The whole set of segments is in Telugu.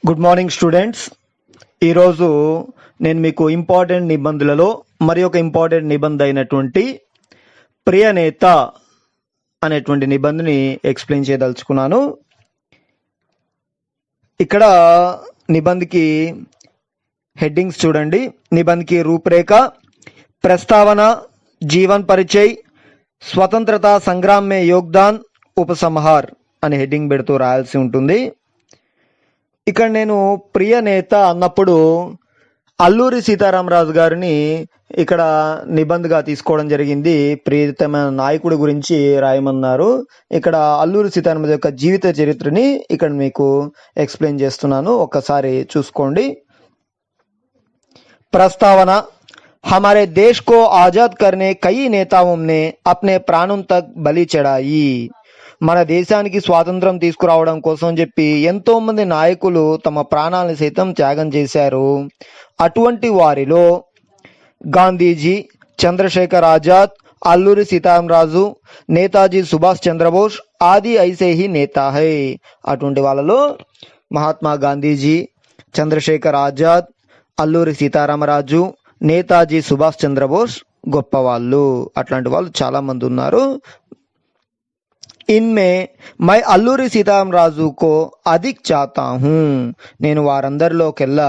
Good morning students. ఈరోజు నేను మీకు ఇంపార్టెంట్ నిబంధనలలో మరి ఒక ఇంపార్టెంట్ నిబంధన అయినటువంటి ప్రియనేత అనేటువంటి నిబంధనని ఎక్స్ప్లెయిన్ చేయదలుచుకున్నాను. ఇక్కడ నిబంధనకి హెడ్డింగ్స్ చూడండి. నిబంధనకి రూపురేఖ, ప్రస్తావన, జీవన్ పరిచయ్, స్వతంత్రతా సంగ్రామ్ మే యోగ్దాన్, ఉపసంహార్ అనే హెడ్డింగ్ పెడుతూ రాయాల్సి ఉంటుంది. ఇక్కడ నేను ప్రియ నేత అన్నప్పుడు అల్లూరి సీతారామరాజు గారిని ఇక్కడ నిబంధనగా తీసుకోవడం జరిగింది. ప్రియతమైన నాయకుడి గురించి రాయమన్నారు. ఇక్కడ అల్లూరి సీతారామరాజు యొక్క జీవిత చరిత్రని ఇక్కడ మీకు ఎక్స్ప్లెయిన్ చేస్తున్నాను, ఒక్కసారి చూసుకోండి. प्रस्तावना। हमारे देश को आजाद करने कई नेताओं ने अपने प्राणों तक बलि चढ़ाई। మన దేశానికి స్వాతంత్రం తీసుకురావడం కోసం చెప్పి ఎంతో మంది నాయకులు తమ ప్రాణాలను సైతం త్యాగం చేశారు. అటువంటి వారిలో గాంధీజీ, చంద్రశేఖర్ ఆజాద్, అల్లూరి సీతారామరాజు, నేతాజీ సుభాష్ చంద్రబోస్ ఆది ఐసే హీ నేతా హై. అటువంటి వాళ్ళలో మహాత్మా గాంధీజీ, చంద్రశేఖర్ ఆజాద్, అల్లూరి సీతారామరాజు, నేతాజీ సుభాష్ చంద్రబోస్ గొప్పవాళ్ళు. అట్లాంటి వాళ్ళు చాలా మంది ఉన్నారు. इनमें मैं అల్లూరి సీతారామరాజు को अधिक चाहता हूँ. నేను వారందరిలోకెల్లా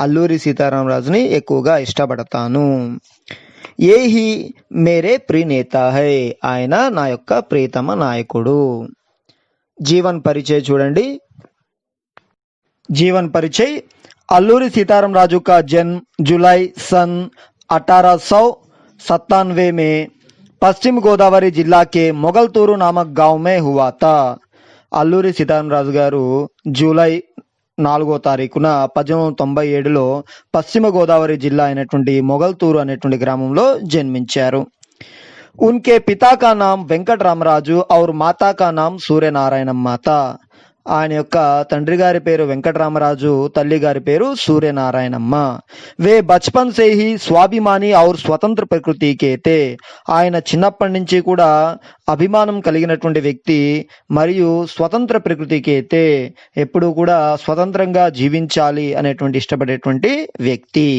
అల్లూరి సీతారామరాజుని ఎక్కువగా ఇష్టపడతాను. ఏ హీ మేరే ప్రియ నేత హై. ఆయన నా యొక్క ప్రియతమ నాయకుడు. జీవన్ పరిచయ్ చూడండి. जीवन परिचय। अल्लूरी सीतारामराजू का जन्म जुलाई सन 1897 में पश्चिम गोदावरी जिला के मोगलतूरू नामक गांव में हुआ था. అల్లూరి సీతారామరాజు గారు జూలై 4వ తారీఖున 1897లో పశ్చిమ గోదావరి జిల్లా అయినటువంటి మొగల్తూరు అనేటువంటి గ్రామంలో జన్మించారు. उनके पिता का नाम వెంకట రామరాజు और माता का नाम సూర్యనారాయణ మాత. ఆయన యొక్క తండ్రి గారి పేరు వెంకటరామరాజు, తల్లి గారి పేరు సూర్యనారాయణమ్మ. వే బచ్పన్ సే హీ స్వాభిమాని ఔర్ స్వతంత్ర ప్రకృతి కే తే. ఆయన చిన్నప్పటి నుంచి కూడా అభిమానం కలిగినటువంటి వ్యక్తి మరియు స్వతంత్ర ప్రకృతికే తే, ఎప్పుడు కూడా స్వతంత్రంగా జీవించాలి అనేటువంటి ఇష్టపడేటువంటి వ్యక్తి.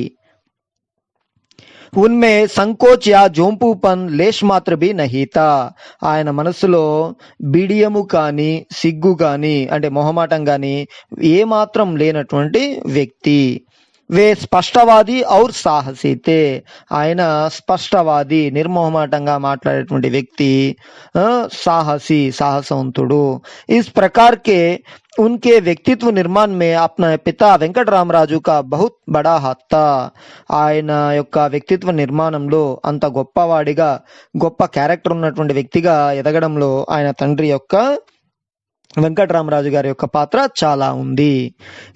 ఉన్మే సంకోచ్ యా జోంపుపన్ లేష్ మాత్ర భీ నహీ తా. ఆయన మనసులో బిడియము కానీ సిగ్గు కానీ అంటే మొహమాటం కానీ ఏమాత్రం లేనటువంటి వ్యక్తి. వే స్పష్టవాది ఔర్ సాహసి తే. ఆయన స్పష్టవాది, నిర్మోహమాటంగా మాట్లాడేటువంటి వ్యక్తి, సాహసి సాహసవంతుడు. इस प्रकार के उनके व्यक्तित्व निर्माण में अपना पिता వెంకట రామరాజు का बहुत बड़ा हाथ था. ఆయన యొక్క వ్యక్తిత్వ నిర్మాణంలో అంత గొప్పవాడిగా, గొప్ప క్యారెక్టర్ ఉన్నటువంటి వ్యక్తిగా ఎదగడంలో ఆయన తండ్రి యొక్క వెంకటరామరాజు గారి యొక్క పాత్ర చాలా ఉంది.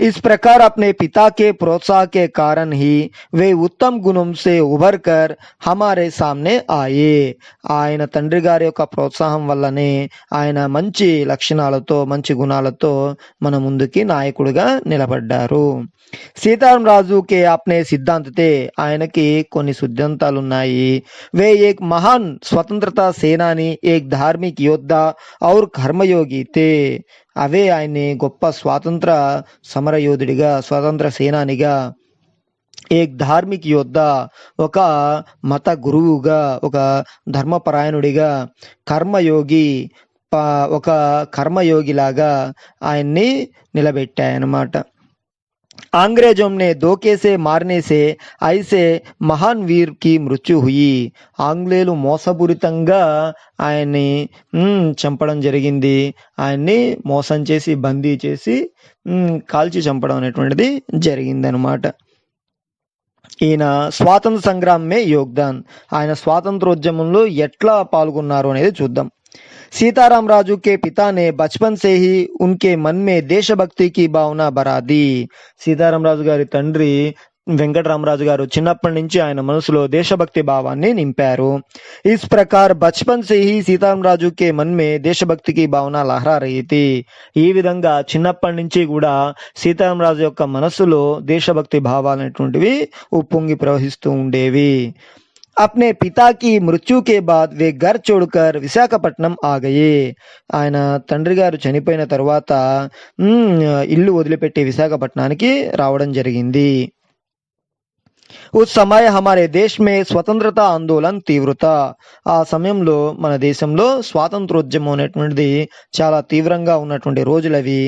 इस प्रकार अपने पिता के प्रोत्साह के कारण ही वे उत्तम गुणों से उभर कर हमारे सामने आए. ఆయన తండ్రి గారి యొక్క ప్రోత్సాహం వల్లనే ఆయన మంచి లక్షణాలతో, మంచి గుణాలతో మన ముందుకి నాయకుడిగా నిలబడ్డారు. సీతారామరాజు కే అప్నే సిద్ధాంత తే. ఆయనకి కొన్ని సిద్ధాంతాలు ఉన్నాయి. వే ఏక్ మహాన్ స్వతంత్రతా సేనాని, ఏక్ ధార్మిక్ యోద్ధ ఔర్ కర్మయోగి తే. అవే ఆయన్ని గొప్ప స్వాతంత్ర సమరయోధుడిగా, స్వాతంత్ర సేనానిగా, ఏక్ ధార్మిక్ యోద్ధ ఒక మత గురువుగా, ఒక ధర్మపరాయణుడిగా, కర్మయోగి ఒక కర్మయోగిలాగా ఆయన్ని నిలబెట్టాయన్నమాట. अंग्रेजों ने धोखे से मारने से ऐसे महान वीर की मृत्यु हुई. ఆంగ్లేయులు మోసపూరితంగా ఆయన్ని చంపడం జరిగింది. ఆయన్ని మోసం చేసి, బందీ చేసి, కాల్చి చంపడం అనేటువంటిది జరిగిందనమాట. ఈయన స్వాతంత్ర సంగ్రామే యోగ్దాన్. ఆయన స్వాతంత్రోద్యమంలో ఎట్లా పాల్గొన్నారు అనేది చూద్దాం. सीतारामराजू के पिता ने बचपन से ही उनके मन में देशभक्ति की भावना भरा दी. సీతారామరాజు గారి తండ్రి వెంకటరామరాజు గారు చిన్నప్పటి నుంచి ఆయన మనసులో దేశభక్తి భావాన్ని నింపారు. इस प्रकार बचपन से ही सीतारामराजू के मन में देशभक्ति की भावना लहरा रही थी. ఈ విధంగా చిన్నప్పటి నుంచి కూడా సీతారామరాజు యొక్క మనసులో దేశభక్తి భావాలు అనేటువంటివి ఉప్పొంగి ప్రవహిస్తూ ఉండేవి. अपने पिता की मृत्यु के बाद वे घर छोड़कर విశాఖపట్నం आ गए. ఆయన తండ్రి గారు చనిపోయిన తర్వాత ఇల్లు వదిలిపెట్టి విశాఖపట్నానికి రావడం జరిగింది. उस समय हमारे देश में స్వతంత్రత ఆందోళన తీవ్రత, ఆ సమయంలో మన దేశంలో స్వాతంత్రోద్యమం అనేటువంటిది చాలా తీవ్రంగా ఉన్నటువంటి రోజులవి.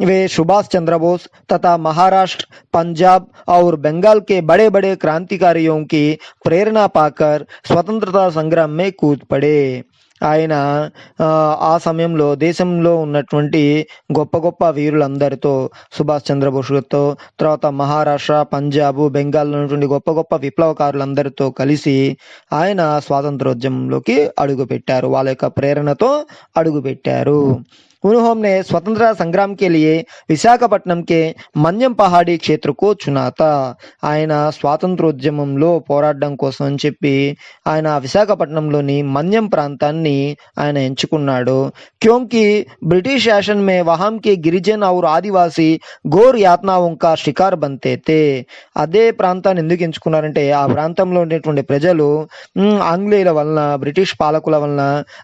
वे सुभाष चंद्र बोस तथा महाराष्ट्र, पंजाब और बंगाल के बड़े बड़े क्रांतिकारियों की प्रेरणा पाकर स्वतंत्रता संग्राम में कूद पड़े. ఆయన ఆ సమయంలో దేశంలో ఉన్నటువంటి గొప్ప గొప్ప వీరులందరితో, సుభాష్ చంద్రబోస్తో, తర్వాత మహారాష్ట్ర, పంజాబ్, బెంగాల్లో ఉన్నటువంటి గొప్ప గొప్ప విప్లవకారులందరితో కలిసి ఆయన స్వాతంత్రోద్యమంలోకి అడుగుపెట్టారు. వాళ్ళ యొక్క ప్రేరణతో అడుగుపెట్టారు. उन्होंने स्वतंत्रता संग्राम के लिए విశాఖపట్నం के మన్యం పహాడీ క్షేత్ర को चुना था. ఆయన స్వాతంత్రోద్యమంలో పోరాడడం కోసం అని చెప్పి ఆయన విశాఖపట్నంలోని మన్యం ప్రాంతాన్ని ఆయన ఎంచుకున్నాడు. क्योंकि ब्रिटिश शासन में वहां के गिरिजन और आदिवासी घोर यातनाओं का शिकार बनते थे. అదే ప్రాంతాన్ని ఎందుకు ఎంచుకున్నారంటే ఆ ప్రాంతంలో ఉండేటువంటి ప్రజలు ఆంగ్లేయుల వలన, బ్రిటిష్ పాలకుల వలన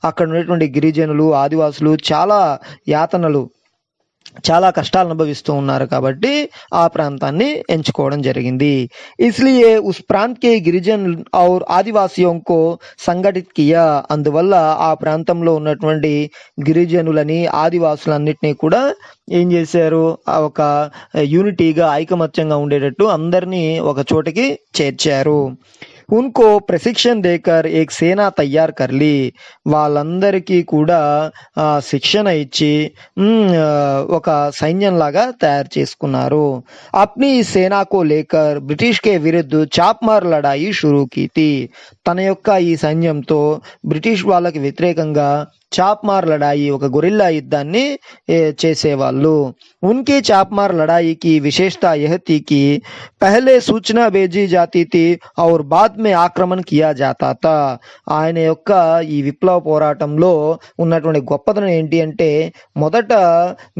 అక్కడ ఉండేటువంటి గిరిజనులు, ఆదివాసులు యాతనలు, చాలా కష్టాలు అనుభవిస్తూ ఉన్నారు కాబట్టి ఆ ప్రాంతాన్ని ఎంచుకోవడం జరిగింది. इसलिए उस प्रांत के गिरिजन और आदिवासियों को संगठित किया. అందువల్ల ఆ ప్రాంతంలో ఉన్నటువంటి గిరిజనులని, ఆదివాసులన్నిటినీ కూడా ఏం చేశారు, ఒక యూనిటీగా, ఐకమత్యంగా ఉండేటట్టు అందరినీ ఒక చోటకి చేర్చారు. उनको प्रशिक्षण देकर एक सेना तैयार कर ली. వాళ్ళందరికీ కూడా శిక్షణ ఇచ్చి ఒక సైన్యంలాగా తయారు చేసుకున్నారు. अपनी सेना को लेकर ब्रिटिश के विरुद्ध చాప్మార్ లడాయి షురూ की थी. తన యొక్క ఈ సైన్యంతో బ్రిటిష్ వాళ్ళకి వ్యతిరేకంగా చాప్మార్ లడాయి, ఒక గొరిల్లా యుద్ధాన్ని చేసేవాళ్ళు. उनकी చాప్మార్ लड़ाई की विशेषता यह थी कि पहले सूचना भेजी जाती थी और बाद में ఆక్రమణ కియా జాతా తా. ఆయన యొక్క ఈ విప్లవ పోరాటంలో ఉన్నటువంటి గొప్పతనం ఏంటి అంటే, మొదట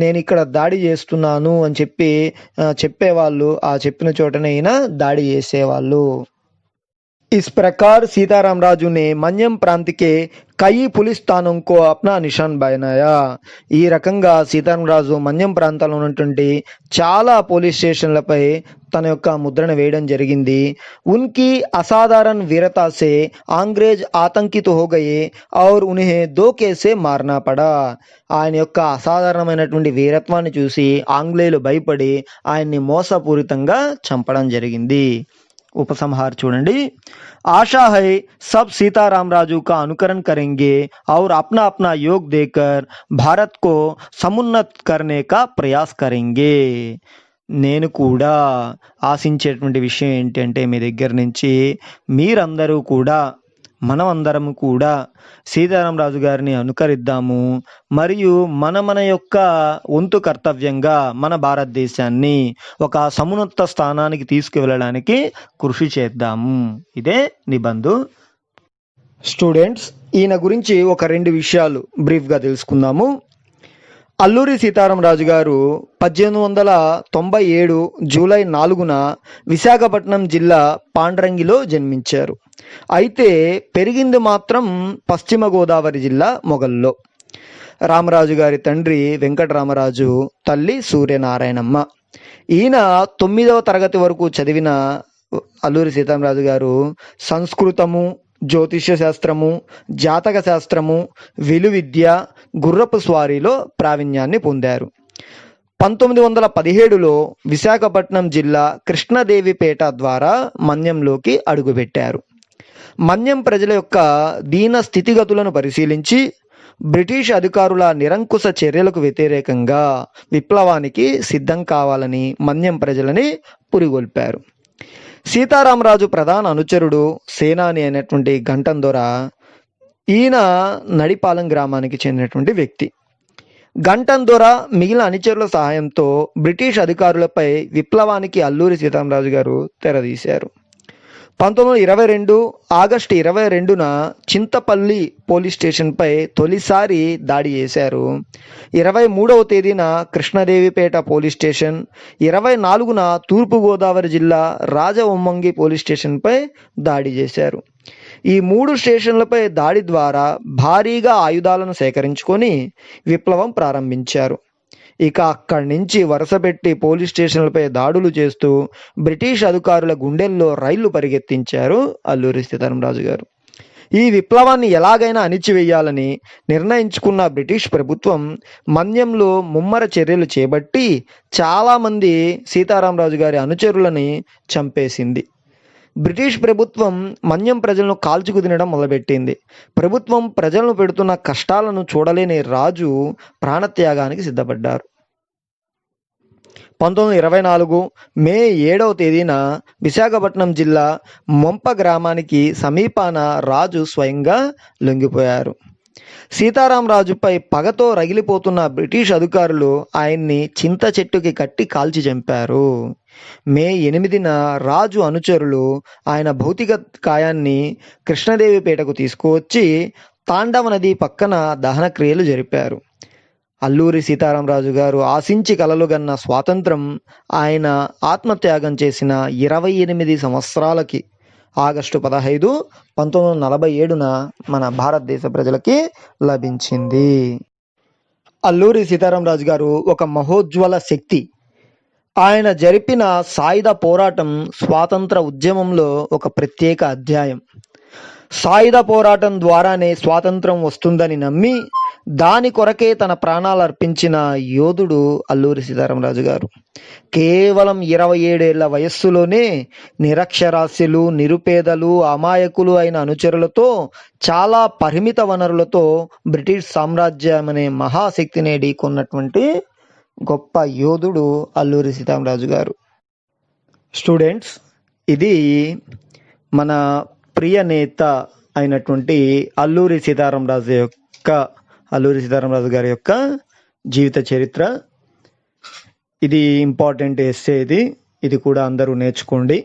నేను ఇక్కడ దాడి చేస్తున్నాను అని చెప్పేవాళ్ళు, ఆ చెప్పిన చోటనే ఈయన దాడి చేసేవాళ్ళు. इस प्रकार सीताराम राजू ने मन्यम प्रांत के कई पुलिस స్థానం को अपना निशान बनाया. ఈ రకంగా సీతారాం రాజు మన్యం ప్రాంతాల్లో ఉన్నటువంటి చాలా పోలీస్ స్టేషన్లపై తన యొక్క ముద్రను వేయడం జరిగింది. उनकी असाधारण वीरता से अंग्रेज आतंकित हो गए और उन्हें धोखे से मारना पड़ा. ఆయన యొక్క అసాధారణమైనటువంటి వీరత్వాన్ని చూసి ఆంగ్లేయులు భయపడి ఆయన్ని మోసపూరితంగా చంపడం జరిగింది. उपसंहार చూడండి. आशा है सब सीताराम राजू का अनुकरण करेंगे और अपना अपना योग देकर भारत को समुन्नत करने का प्रयास करेंगे. నేను కూడా ఆశించేటువంటి విషయం ఏంటంటే, మీ దగ్గర నుంచి మీరందరూ కూడా, మనమందరం కూడా సీతారాం రాజు గారిని అనుకరిద్దాము, మరియు మన యొక్క వంతు కర్తవ్యంగా మన భారతదేశాన్ని ఒక సమున్నత స్థానానికి తీసుకువెళ్ళడానికి కృషి చేద్దాము. ఇదే నిబంధు. స్టూడెంట్స్, ఈయన గురించి ఒక 2 విషయాలు బ్రీఫ్గా తెలుసుకుందాము. అల్లూరి సీతారాం రాజు గారు 1897 జూలై 4న విశాఖపట్నం జిల్లా పాండ్రంగిలో జన్మించారు. అయితే పెరిగింది మాత్రం పశ్చిమ గోదావరి జిల్లా మొగల్లో. రామరాజు గారి తండ్రి వెంకటరామరాజు, తల్లి సూర్యనారాయణమ్మ. ఈయన 9వ తరగతి వరకు చదివిన అల్లూరి సీతారామరాజు గారు సంస్కృతము, జ్యోతిష్య శాస్త్రము, జాతక శాస్త్రము, విలువిద్య, గుర్రపు స్వారీలో ప్రావీణ్యాన్ని పొందారు. 1917లో విశాఖపట్నం జిల్లా కృష్ణదేవిపేట ద్వారా మన్యంలోకి అడుగుపెట్టారు. మన్యం ప్రజల యొక్క దీన స్థితిగతులను పరిశీలించి బ్రిటిష్ అధికారుల నిరంకుశ చర్యలకు వ్యతిరేకంగా విప్లవానికి సిద్ధం కావాలని మన్యం ప్రజలని పురిగొల్పారు. సీతారామరాజు ప్రధాన అనుచరుడు సేనాని అయినటువంటి గంటం దొర. ఈయన నడిపాలెం గ్రామానికి చెందినటువంటి వ్యక్తి. గంటం దొర మిగిలిన అనుచరుల సహాయంతో బ్రిటిష్ అధికారులపై విప్లవానికి అల్లూరి సీతారామరాజు గారు తెరదీశారు. 1922 ఆగస్టు 22న చింతపల్లి పోలీస్ స్టేషన్పై తొలిసారి దాడి చేశారు. 23వ తేదీన కృష్ణదేవిపేట పోలీస్ స్టేషన్, 24న తూర్పుగోదావరి జిల్లా రాజవొమ్మంగి పోలీస్ స్టేషన్పై దాడి చేశారు. ఈ 3 స్టేషన్లపై దాడి ద్వారా భారీగా ఆయుధాలను సేకరించుకొని విప్లవం ప్రారంభించారు. ఇక అక్కడి నుంచి వరుసపెట్టి పోలీస్ స్టేషన్లపై దాడులు చేస్తూ బ్రిటిష్ అధికారుల గుండెల్లో రైళ్లు పరిగెత్తించారు అల్లూరి సీతారామరాజు గారు. ఈ విప్లవాన్ని ఎలాగైనా అణిచివేయాలని నిర్ణయించుకున్న బ్రిటిష్ ప్రభుత్వం మన్యంలో ముమ్మర చర్యలు చేపట్టి చాలామంది సీతారామరాజు గారి అనుచరులని చంపేసింది. బ్రిటిష్ ప్రభుత్వం మన్యం ప్రజలను కాల్చుకు తినడం మొదలుపెట్టింది. ప్రభుత్వం ప్రజలను పెడుతున్న కష్టాలను చూడలేని రాజు ప్రాణత్యాగానికి సిద్ధపడ్డారు. 1924 మే 7వ తేదీన విశాఖపట్నం జిల్లా మొంప గ్రామానికి సమీపాన రాజు స్వయంగా లొంగిపోయారు. సీతారామరాజుపై పగతో రగిలిపోతున్న బ్రిటిష్ అధికారులు ఆయన్ని చింత చెట్టుకి కట్టి కాల్చి చంపారు. మే 8న రాజు అనుచరులు ఆయన భౌతిక కాయాన్ని కృష్ణదేవిపేటకు తీసుకువచ్చి తాండవ నది పక్కన దహన క్రియలు జరిపారు. అల్లూరి సీతారామరాజు గారు ఆశించి కలలుగన్న స్వాతంత్రం ఆయన ఆత్మత్యాగం చేసిన 28 సంవత్సరాలకి ఆగస్టు 15, 1947న మన భారతదేశ ప్రజలకి లభించింది. అల్లూరి సీతారామరాజు గారు ఒక మహోజ్వల శక్తి. ఆయన జరిపిన సాయుధ పోరాటం స్వాతంత్ర ఉద్యమంలో ఒక ప్రత్యేక అధ్యాయం. సాయుధ పోరాటం ద్వారానే స్వాతంత్రం వస్తుందని నమ్మి దాని కొరకే తన ప్రాణాలు అర్పించిన యోధుడు అల్లూరి సీతారామరాజు గారు. కేవలం 27 ఏళ్ల వయస్సులోనే నిరక్షరాస్యులు, నిరుపేదలు, అమాయకులు అయిన అనుచరులతో చాలా పరిమిత వనరులతో బ్రిటిష్ సామ్రాజ్యం అనే మహాశక్తిని ఢీకొన్నటువంటి గొప్ప యోధుడు అల్లూరి సీతారామరాజు గారు. స్టూడెంట్స్, ఇది మన ప్రియ నేత అయినటువంటి అల్లూరి సీతారామరాజు గారి యొక్క జీవిత చరిత్ర. ఇది ఇంపార్టెంట్ ఎస్సే. ఇది కూడా అందరూ నేర్చుకోండి.